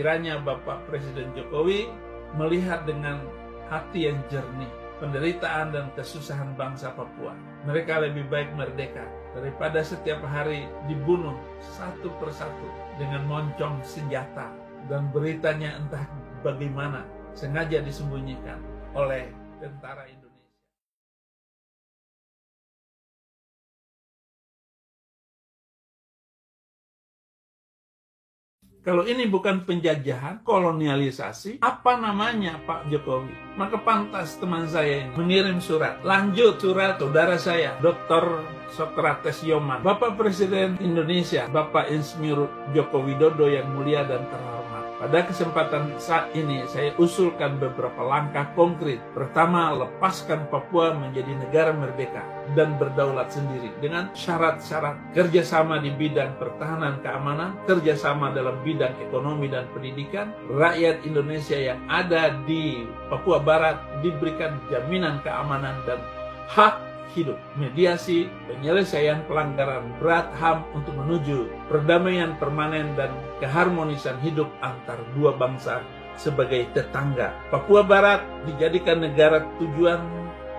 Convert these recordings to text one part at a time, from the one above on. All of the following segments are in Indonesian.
Kiranya Bapak Presiden Jokowi melihat dengan hati yang jernih penderitaan dan kesusahan bangsa Papua. Mereka lebih baik merdeka daripada setiap hari dibunuh satu persatu dengan moncong senjata, dan beritanya entah bagaimana sengaja disembunyikan oleh tentara Indonesia. Kalau ini bukan penjajahan, kolonialisasi, apa namanya Pak Jokowi? Maka pantas teman saya ini mengirim surat. Lanjut surat saudara saya, Dr. Sokrates Yoman. Bapak Presiden Indonesia, Bapak Insinyur Joko Widodo yang mulia dan terhormat. Pada kesempatan saat ini saya usulkan beberapa langkah konkret. Pertama, lepaskan Papua menjadi negara merdeka dan berdaulat sendiri dengan syarat-syarat kerjasama di bidang pertahanan keamanan, kerjasama dalam bidang ekonomi dan pendidikan. Rakyat Indonesia yang ada di Papua Barat diberikan jaminan keamanan dan hak hidup, mediasi, penyelesaian pelanggaran berat HAM untuk menuju perdamaian permanen dan keharmonisan hidup antar dua bangsa sebagai tetangga. Papua Barat dijadikan negara tujuan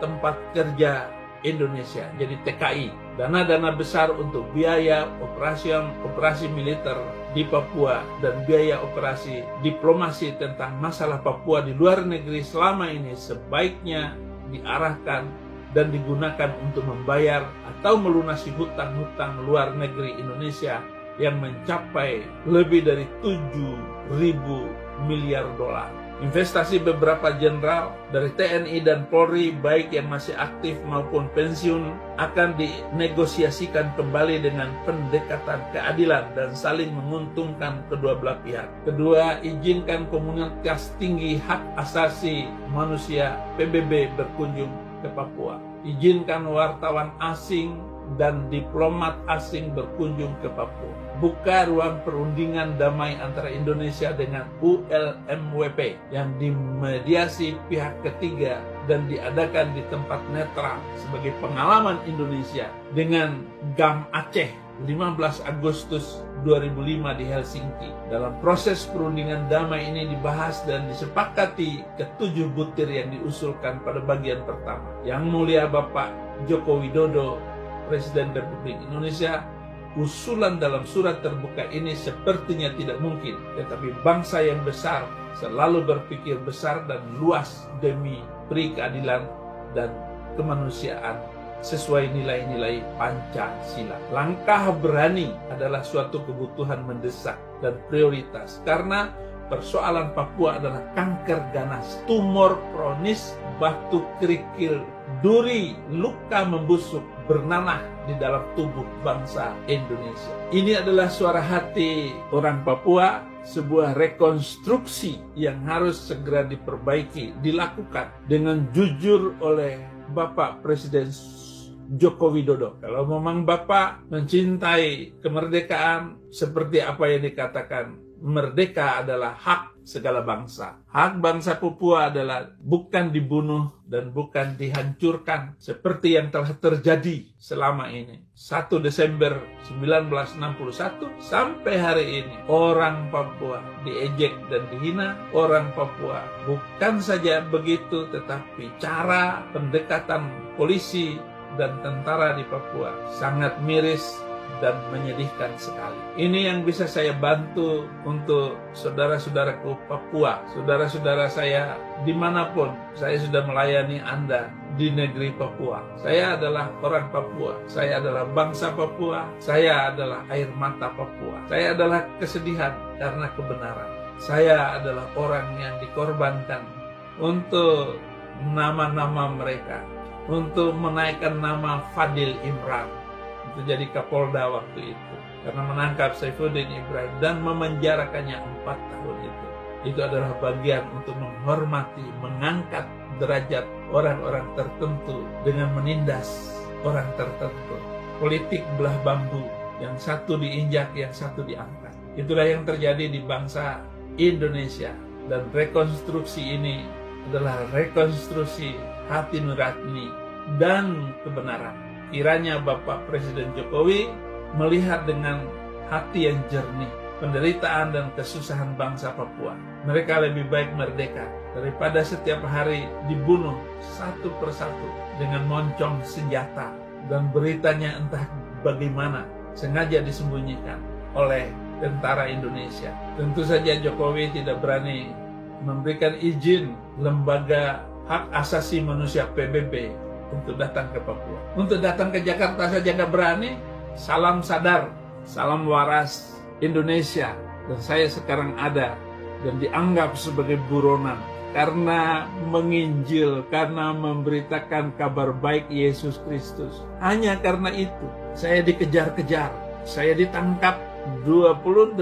tempat kerja Indonesia, jadi TKI. Dana-dana besar untuk biaya operasi militer di Papua dan biaya operasi diplomasi tentang masalah Papua di luar negeri selama ini sebaiknya diarahkan dan digunakan untuk membayar atau melunasi hutang-hutang luar negeri Indonesia yang mencapai lebih dari 7.000 miliar dolar. Investasi beberapa jenderal dari TNI dan Polri, baik yang masih aktif maupun pensiun, akan dinegosiasikan kembali dengan pendekatan keadilan dan saling menguntungkan kedua belah pihak. Kedua, izinkan komunitas tinggi hak asasi manusia PBB berkunjung ke Papua. Izinkan wartawan asing dan diplomat asing berkunjung ke Papua. Buka ruang perundingan damai antara Indonesia dengan ULMWP yang dimediasi pihak ketiga dan diadakan di tempat netral sebagai pengalaman Indonesia dengan GAM Aceh 15 Agustus 2005 di Helsinki. Dalam proses perundingan damai ini dibahas dan disepakati ke-7 butir yang diusulkan pada bagian pertama. Yang mulia Bapak Joko Widodo, Presiden Republik Indonesia, usulan dalam surat terbuka ini sepertinya tidak mungkin, tetapi bangsa yang besar selalu berpikir besar dan luas demi beri keadilan dan kemanusiaan sesuai nilai-nilai Pancasila. Langkah berani adalah suatu kebutuhan mendesak dan prioritas karena persoalan Papua adalah kanker ganas, tumor kronis, batu kerikil, duri, luka membusuk bernanah di dalam tubuh bangsa Indonesia. Ini adalah suara hati orang Papua, sebuah rekonstruksi yang harus segera diperbaiki, dilakukan dengan jujur oleh Bapak Presiden Joko Widodo. Kalau memang Bapak mencintai kemerdekaan seperti apa yang dikatakan, merdeka adalah hak segala bangsa. Hak bangsa Papua adalah bukan dibunuh dan bukan dihancurkan seperti yang telah terjadi selama ini. 1 Desember 1961 sampai hari ini orang Papua diejek dan dihina. Orang Papua bukan saja begitu, tetapi cara pendekatan polisi dan tentara di Papua sangat miris dan menyedihkan sekali. Ini yang bisa saya bantu untuk saudara-saudaraku Papua, saudara-saudara saya dimanapun saya sudah melayani Anda di negeri Papua. Saya adalah orang Papua, saya adalah bangsa Papua, saya adalah air mata Papua, saya adalah kesedihan karena kebenaran. Saya adalah orang yang dikorbankan untuk nama-nama mereka, untuk menaikkan nama Fadil Imran untuk jadi Kapolda waktu itu karena menangkap Saifuddin Ibrahim dan memenjarakannya 4 tahun itu. Itu adalah bagian untuk menghormati, mengangkat derajat orang-orang tertentu dengan menindas orang tertentu. Politik belah bambu, yang satu diinjak, yang satu diangkat. Itulah yang terjadi di bangsa Indonesia, dan rekonstruksi ini adalah rekonstruksi hati nurani dan kebenaran. Kiranya Bapak Presiden Jokowi melihat dengan hati yang jernih penderitaan dan kesusahan bangsa Papua. Mereka lebih baik merdeka daripada setiap hari dibunuh satu persatu dengan moncong senjata, dan beritanya entah bagaimana sengaja disembunyikan oleh tentara Indonesia. Tentu saja Jokowi tidak berani memberikan izin lembaga hak asasi manusia PBB untuk datang ke Papua. Untuk datang ke Jakarta saja nggak berani. Salam sadar, salam waras Indonesia. Dan saya sekarang ada dan dianggap sebagai buronan karena menginjil, karena memberitakan kabar baik Yesus Kristus. Hanya karena itu saya dikejar-kejar, saya ditangkap 28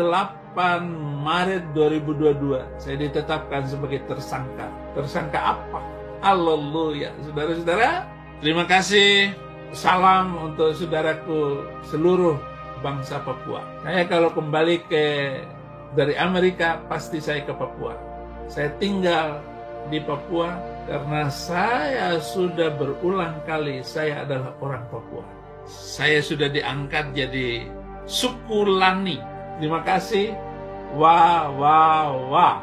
Maret 2022. Saya ditetapkan sebagai tersangka. Tersangka apa? Haleluya. Saudara-saudara, terima kasih. Salam untuk saudaraku seluruh bangsa Papua. Saya kalau kembali dari Amerika, pasti saya ke Papua. Saya tinggal di Papua karena saya sudah berulang kali saya adalah orang Papua. Saya sudah diangkat jadi suku Lani. Terima kasih. Wah, wah, wah.